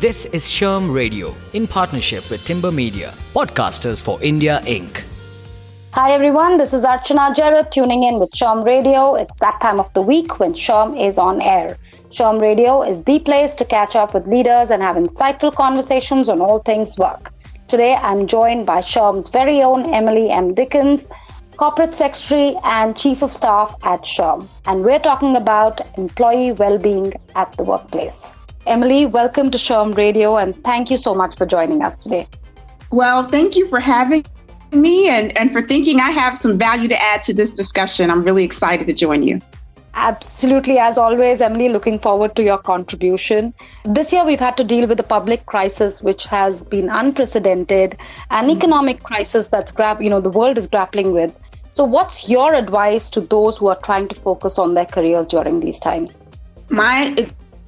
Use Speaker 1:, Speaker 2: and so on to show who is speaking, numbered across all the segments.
Speaker 1: This is SHRM Radio in partnership with Timber Media, Podcasters for India Inc.
Speaker 2: Hi everyone, this is Archana Jarrett tuning in with SHRM Radio. It's that time of the week when SHRM is on air. SHRM Radio is the place to catch up with leaders and have insightful conversations on all things work. Today I'm joined by SHRM's very own Emily Dickens, Corporate Secretary and Chief of Staff at SHRM. And we're talking about employee well-being at the workplace. Emily, welcome to SHRM Radio and thank you so much for joining us today.
Speaker 3: Well, thank you for having me and for thinking I have some value to add to this discussion. I'm really excited to join you.
Speaker 2: Absolutely. As always, Emily, looking forward to your contribution. This year, we've had to deal with a public crisis, which has been unprecedented, an economic crisis that's the world is grappling with. So what's your advice to those who are trying to focus on their careers during these times?
Speaker 3: My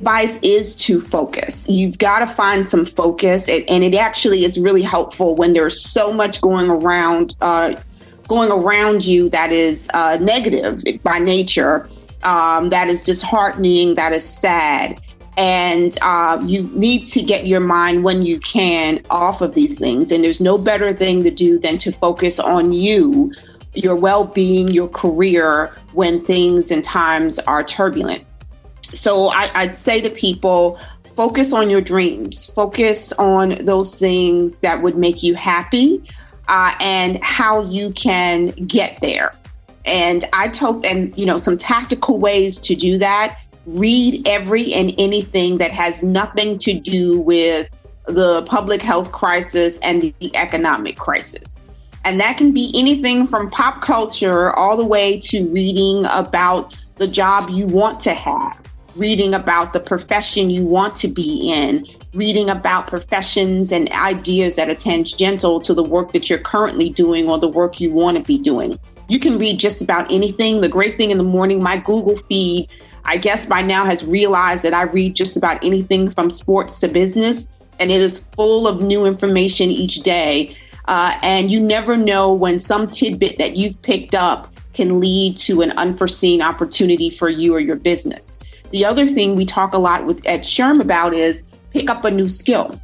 Speaker 3: advice is to focus. You've got to find some focus, and it actually is really helpful when there's so much going around you that is negative by nature. That is disheartening, that is sad. And you need to get your mind when you can off of these things. And there's no better thing to do than to focus on you, your well-being, your career when things and times are turbulent. So I'd say to people, focus on your dreams, focus on those things that would make you happy and how you can get there. And some tactical ways to do that. Read every and anything that has nothing to do with the public health crisis and the economic crisis. And that can be anything from pop culture all the way to reading about the job you want to have, reading about the profession you want to be in, reading about professions and ideas that are tangential to the work that you're currently doing or the work you want to be doing. You can read just about anything. The great thing in the morning, my Google feed, I guess by now has realized that I read just about anything from sports to business, and it is full of new information each day. And you never know when some tidbit that you've picked up can lead to an unforeseen opportunity for you or your business. The other thing we talk a lot at SHRM about is pick up a new skill.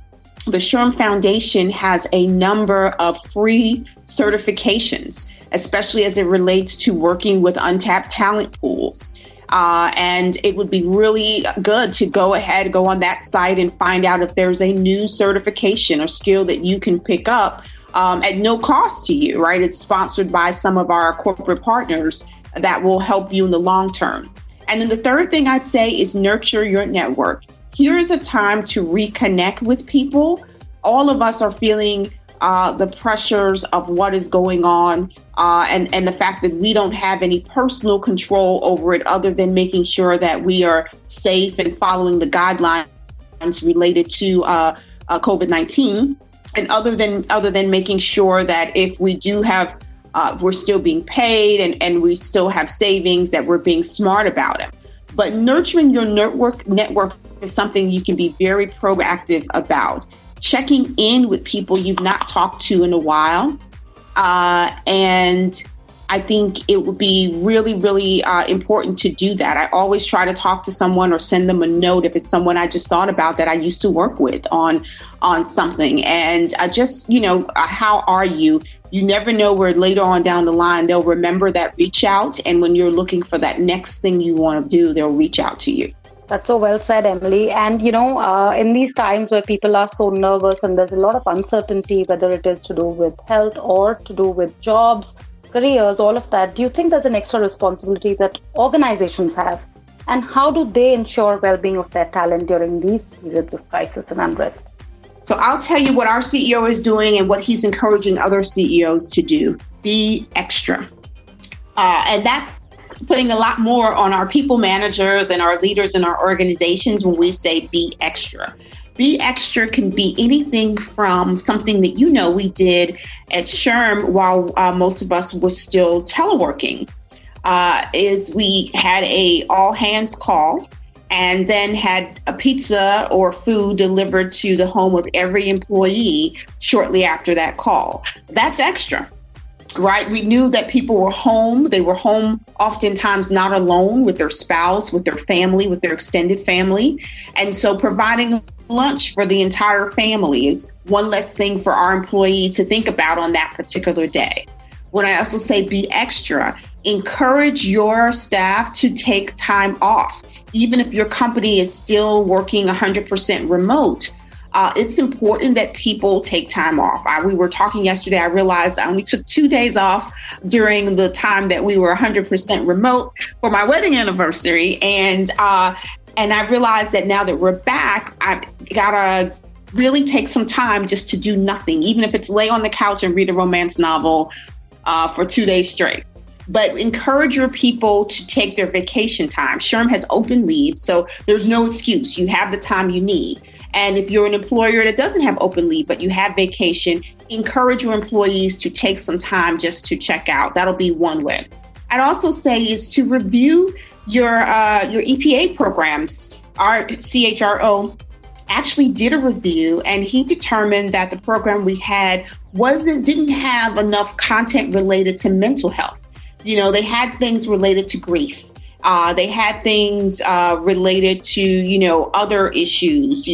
Speaker 3: The SHRM Foundation has a number of free certifications, especially as it relates to working with untapped talent pools. And it would be really good to go on that site and find out if there's a new certification or skill that you can pick up at no cost to you, right? It's sponsored by some of our corporate partners that will help you in the long term. And then the third thing I'd say is nurture your network. Here is a time to reconnect with people. All of us are feeling the pressures of what is going on and the fact that we don't have any personal control over it other than making sure that we are safe and following the guidelines related to COVID-19. And other than making sure that if we do have, we're still being paid and we still have savings, that we're being smart about it. But nurturing your network is something you can be very proactive about. Checking in with people you've not talked to in a while. And I think it would be really, really important to do that. I always try to talk to someone or send them a note if it's someone I just thought about that I used to work with on something. And how are you? You never know where later on down the line they'll remember that reach out. And when you're looking for that next thing you want to do, they'll reach out to you.
Speaker 2: That's so well said, Emily. And, in these times where people are so nervous and there's a lot of uncertainty, whether it is to do with health or to do with jobs, careers, all of that, do you think there's an extra responsibility that organizations have? And how do they ensure well-being of their talent during these periods of crisis and unrest?
Speaker 3: So I'll tell you what our CEO is doing and what he's encouraging other CEOs to do. Be extra. And that's putting a lot more on our people managers and our leaders in our organizations when we say be extra. Be extra can be anything from something that we did at SHRM while most of us were still teleworking, is we had a all hands call and then had a pizza or food delivered to the home of every employee shortly after that call. That's extra. right? We knew that people were home. They were home oftentimes not alone with their spouse, with their family, with their extended family. And so providing lunch for the entire family is one less thing for our employee to think about on that particular day. When I also say be extra, encourage your staff to take time off. Even if your company is still working 100% remote, it's important that people take time off. We were talking yesterday, I realized I only took 2 days off during the time that we were 100% remote for my wedding anniversary. And I realized that now that we're back, I've got to really take some time just to do nothing, even if it's lay on the couch and read a romance novel for 2 days straight. But encourage your people to take their vacation time. SHRM has open leave, so there's no excuse. You have the time you need. And if you're an employer that doesn't have open leave, but you have vacation, encourage your employees to take some time just to check out. That'll be one way. I'd also say is to review your EPA programs. Our CHRO actually did a review, and he determined that the program we had didn't have enough content related to mental health. You know, they had things related to grief. They had things related to, other issues,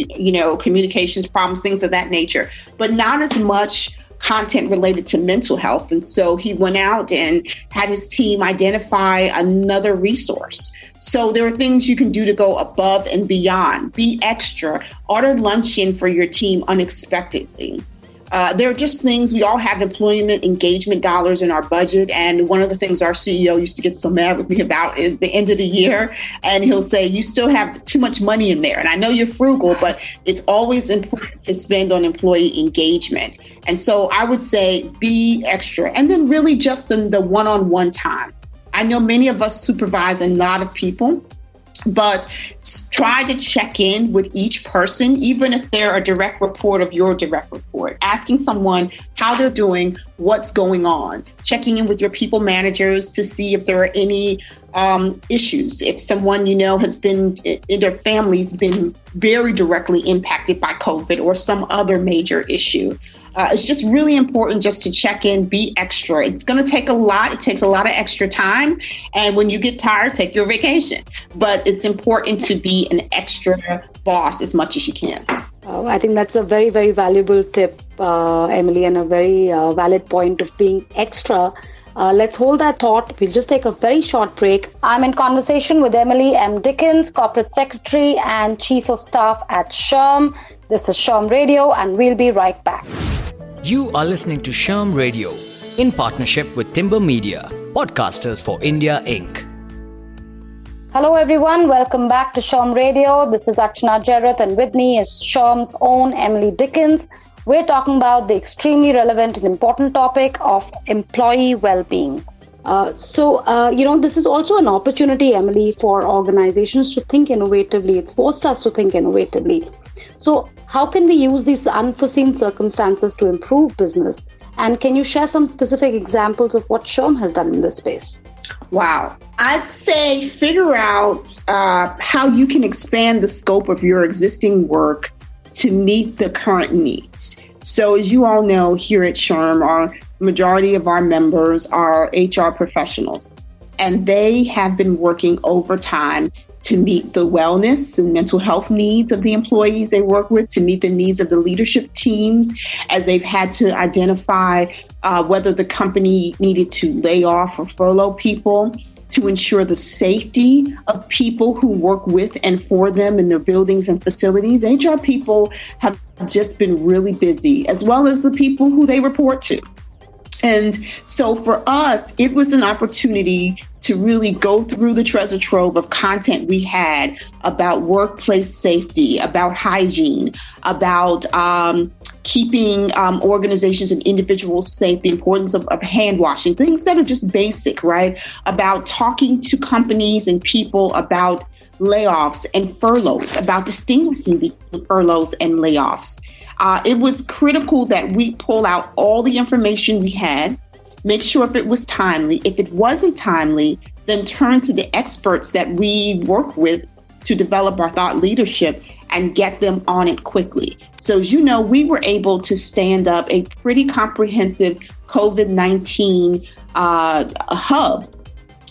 Speaker 3: communications problems, things of that nature, but not as much content related to mental health. And so he went out and had his team identify another resource. So there are things you can do to go above and beyond. Be extra. Order luncheon for your team unexpectedly. There are just things. We all have employment engagement dollars in our budget. And one of the things our CEO used to get so mad with me about is the end of the year. And he'll say, you still have too much money in there. And I know you're frugal, but it's always important to spend on employee engagement. And so I would say be extra. And then really just in the one-on-one time. I know many of us supervise a lot of people, but try to check in with each person, even if they're a direct report of your direct report, asking someone how they're doing, what's going on, checking in with your people managers to see if there are any issues. If someone, has been in their family's been very directly impacted by COVID or some other major issue. It's just really important just to check in, be extra. It's going to take a lot. It takes a lot of extra time. And when you get tired, take your vacation. But it's important to be an extra boss as much as you can.
Speaker 2: I think that's a very, very valuable tip, Emily, and a very valid point of being extra. Let's hold that thought. We'll just take a very short break. I'm in conversation with Emily M. Dickens, Corporate Secretary and Chief of Staff at SHRM. This is SHRM Radio, and we'll be right back.
Speaker 1: You are listening to SHRM Radio in partnership with Timber Media, podcasters for India Inc.
Speaker 2: Hello everyone, welcome back to SHRM Radio. This is Archana Jarrath, and with me is SHRM's own Emily Dickens. We're talking about the extremely relevant and important topic of employee well-being. This is also an opportunity, Emily, for organizations to think innovatively. It's forced us to think innovatively. So how can we use these unforeseen circumstances to improve business? And can you share some specific examples of what SHRM has done in this space?
Speaker 3: Wow. I'd say figure out how you can expand the scope of your existing work to meet the current needs. So as you all know, here at SHRM, our majority of our members are HR professionals, and they have been working overtime to meet the wellness and mental health needs of the employees they work with, to meet the needs of the leadership teams as they've had to identify whether the company needed to lay off or furlough people, to ensure the safety of people who work with and for them in their buildings and facilities. HR people have just been really busy, as well as the people who they report to. And so for us, it was an opportunity to really go through the treasure trove of content we had about workplace safety, about hygiene, about keeping organizations and individuals safe, the importance of hand washing, things that are just basic, right? About talking to companies and people about layoffs and furloughs, about distinguishing between furloughs and layoffs. It was critical that we pull out all the information we had, make sure if it was timely. If it wasn't timely, then turn to the experts that we work with to develop our thought leadership and get them on it quickly. So as you know, we were able to stand up a pretty comprehensive COVID-19 hub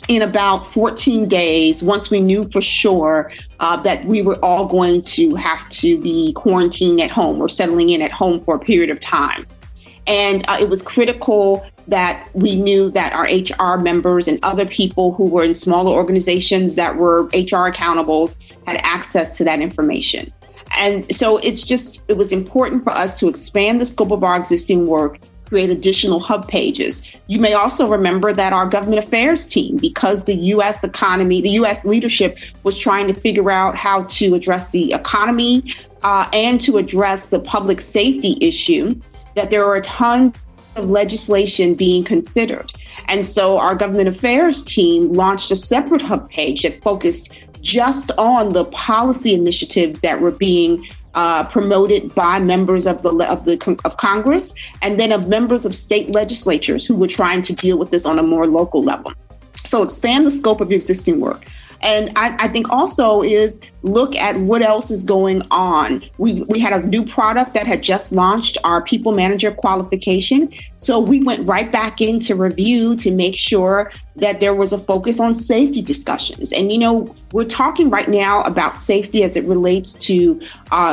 Speaker 3: in about 14 days, once we knew for sure that we were all going to have to be quarantined at home or settling in at home for a period of time. And it was critical that we knew that our HR members and other people who were in smaller organizations that were HR accountables had access to that information. And so it was important for us to expand the scope of our existing work, create additional hub pages. You may also remember that our government affairs team, because the U.S. economy, the U.S. leadership was trying to figure out how to address the economy and to address the public safety issue, that there are tons of legislation being considered. And so our government affairs team launched a separate hub page that focused just on the policy initiatives that were being promoted by members of Congress and then of members of state legislatures who were trying to deal with this on a more local level. So expand the scope of your existing work. And I think also is look at what else is going on. We had a new product that had just launched, our people manager qualification. So we went right back into review to make sure that there was a focus on safety discussions. And, we're talking right now about safety as it relates to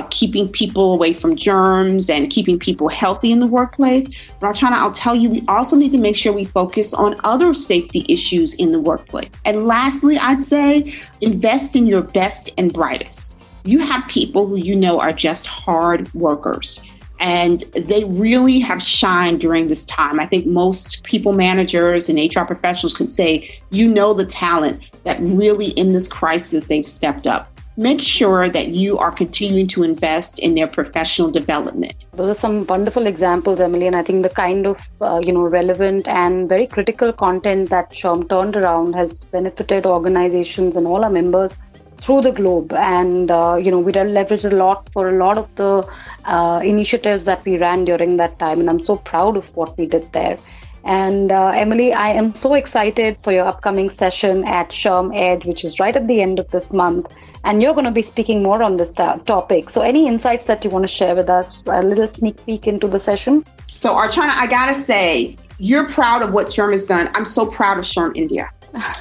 Speaker 3: keeping people away from germs and keeping people healthy in the workplace. But I'll tell you, we also need to make sure we focus on other safety issues in the workplace. And lastly, I'd say invest in your best and brightest. You have people who are just hard workers. And they really have shined during this time. I think most people managers and HR professionals can say, the talent that really in this crisis they've stepped up. Make sure that you are continuing to invest in their professional development.
Speaker 2: Those are some wonderful examples, Emily. And I think the kind of, relevant and very critical content that SHRM turned around has benefited organizations and all our members through the globe. And, we leveraged a lot for a lot of the initiatives that we ran during that time. And I'm so proud of what we did there. And Emily, I am so excited for your upcoming session at SHRM Edge, which is right at the end of this month. And you're going to be speaking more on this topic. So any insights that you want to share with us, a little sneak peek into the session?
Speaker 3: So Archana, I got to say, you're proud of what SHRM has done. I'm so proud of SHRM India.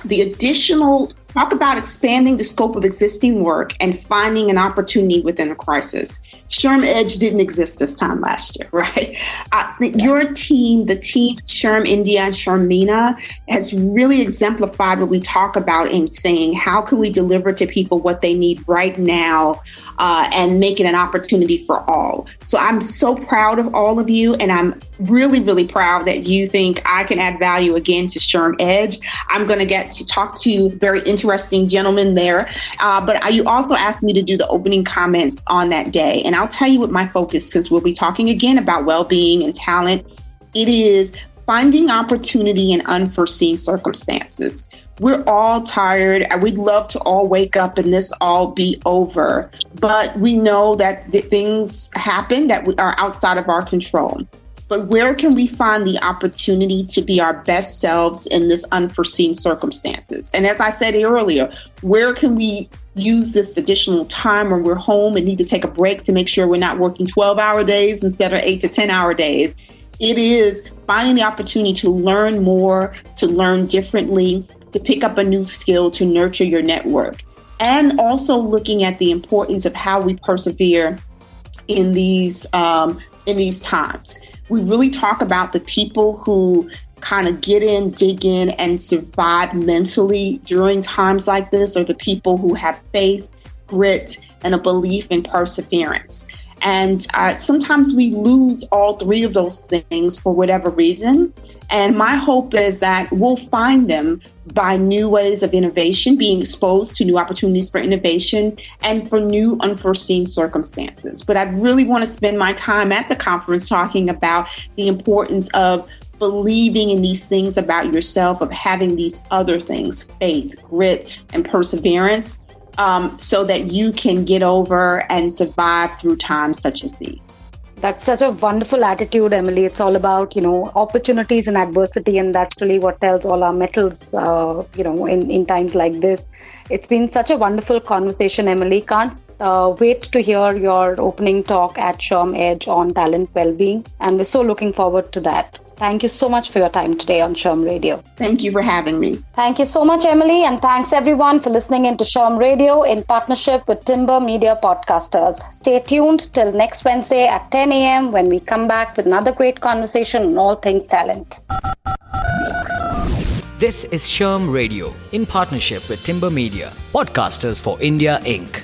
Speaker 3: The additional talk about expanding the scope of existing work and finding an opportunity within a crisis. SHRM Edge didn't exist this time last year, right? Your team, the team SHRM India and SHRM MENA, has really exemplified what we talk about in saying, how can we deliver to people what they need right now and make it an opportunity for all. So I'm so proud of all of you, and I'm really, really proud that you think I can add value again to SHRM Edge. I'm going to get to talk to very interesting gentlemen there. But you also asked me to do the opening comments on that day. And I'll tell you what my focus, since we'll be talking again about well-being and talent, it is finding opportunity in unforeseen circumstances. We're all tired. We'd love to all wake up and this all be over. But we know that things happen that are outside of our control. But where can we find the opportunity to be our best selves in this unforeseen circumstances? And as I said earlier, where can we use this additional time when we're home and need to take a break to make sure we're not working 12-hour days instead of 8 to 10-hour days? It is finding the opportunity to learn more, to learn differently, to pick up a new skill, to nurture your network. And also looking at the importance of how we persevere in these times. We really talk about the people who kind of get in, dig in, and survive mentally during times like this, are the people who have faith, grit, and a belief in perseverance. And sometimes we lose all three of those things for whatever reason. And my hope is that we'll find them by new ways of innovation, being exposed to new opportunities for innovation and for new unforeseen circumstances. But I really want to spend my time at the conference talking about the importance of believing in these things about yourself, of having these other things, faith, grit, and perseverance, so that you can get over and survive through times such as these.
Speaker 2: That's such a wonderful attitude, Emily. It's all about, opportunities and adversity. And that's really what tells all our metals, in times like this. It's been such a wonderful conversation, Emily. Can't wait to hear your opening talk at SHRM Edge on talent well-being. And we're so looking forward to that. Thank you so much for your time today on SHRM Radio.
Speaker 3: Thank you for having me.
Speaker 2: Thank you so much, Emily, and thanks everyone for listening into SHRM Radio in partnership with Timber Media Podcasters. Stay tuned till next Wednesday at 10 a.m. when we come back with another great conversation on all things talent.
Speaker 1: This is SHRM Radio in partnership with Timber Media, Podcasters for India Inc.